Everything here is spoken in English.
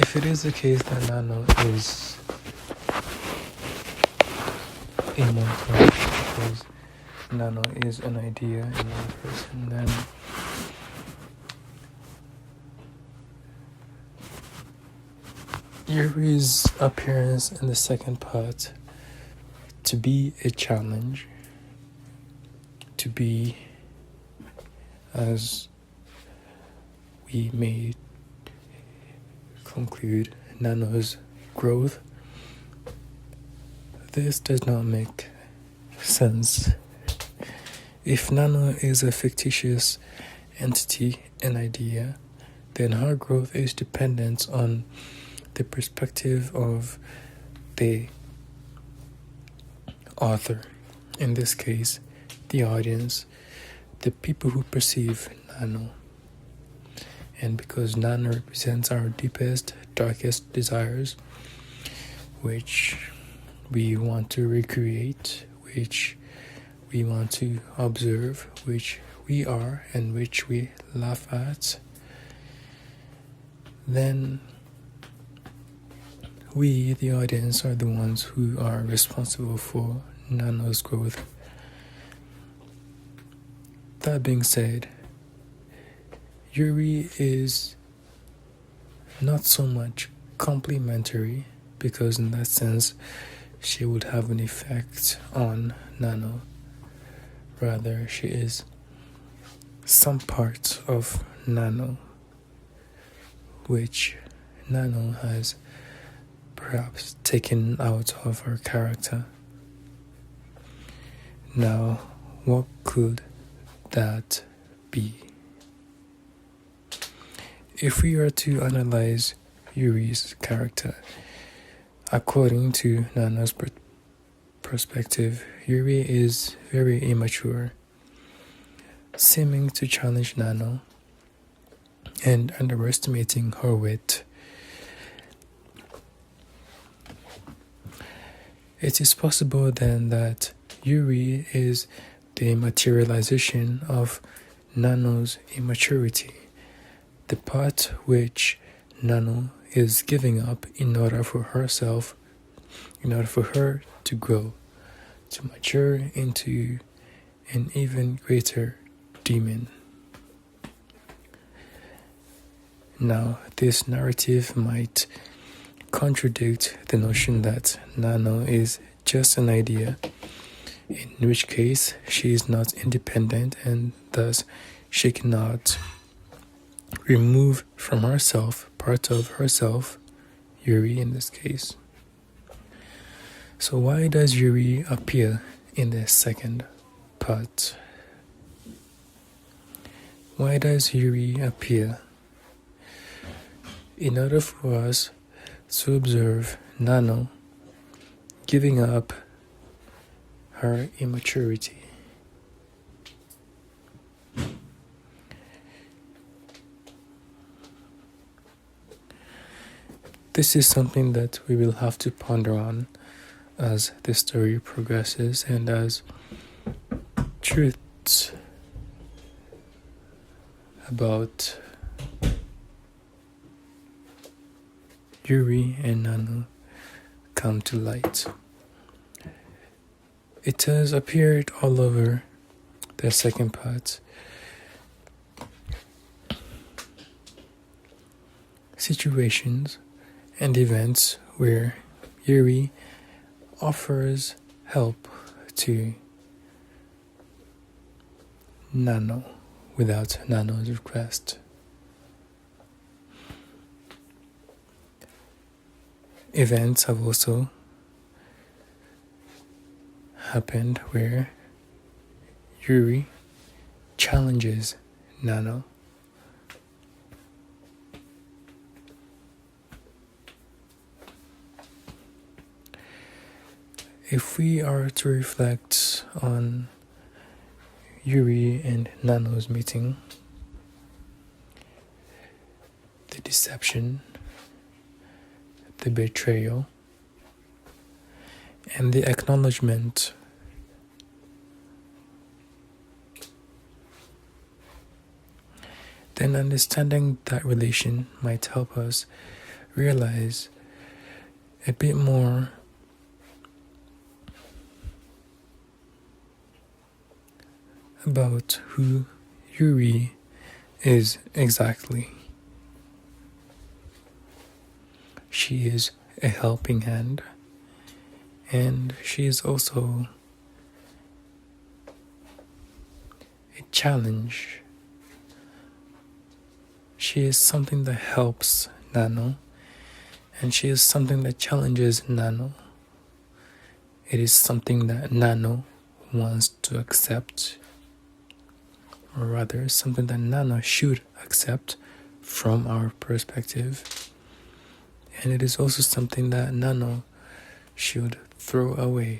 if it is the case that Nano is immortal because Nano is an idea in one person, then Yuri's appearance in the second part to be a challenge, to be, as we may conclude, Nano's growth. This does not make sense. If Nano is a fictitious entity, an idea, then her growth is dependent on the perspective of the author, in this case, the audience, the people who perceive Nano. And because Nano represents our deepest, darkest desires, which we want to recreate, which we want to observe, which we are and which we laugh at, then we, the audience, are the ones who are responsible for Nano's growth. That being said, Yuri is not so much complementary, because in that sense she would have an effect on Nano. Rather, she is some part of Nano, which Nano has perhaps taken out of her character. Now, what could that be? If we are to analyze Yuri's character according to Nano's perspective, Yuri is very immature, seeming to challenge Nano and underestimating her wit. It is possible then that Yuri is the materialization of Nano's immaturity, the part which Nano is giving up in order for herself, in order for her to grow, to mature into an even greater demon. Now, this narrative might contradict the notion that Nano is just an idea, in which case she is not independent and thus she cannot remove from herself part of herself, Yuri in this case. So why does Yuri appear in the second part? Why does Yuri appear? In order for us to observe Nano giving up her immaturity. This is something that we will have to ponder on as the story progresses and as truths about Yuri and Nano come to light. It has appeared all over the second part. Situations and events where Yuri offers help to Nano without Nano's request. Events have also happened where Yuri challenges Nano. If we are to reflect on Yuri and Nano's meeting, the deception, the betrayal, and the acknowledgement then understanding that relation might help us realize a bit more about who Yuri is exactly. She is a helping hand, and she is also a challenge. She is something that helps Nanno, and she is something that challenges Nanno. It is something that Nanno wants to accept, or rather, something that Nanno should accept from our perspective. And it is also something that Nanno should throw away.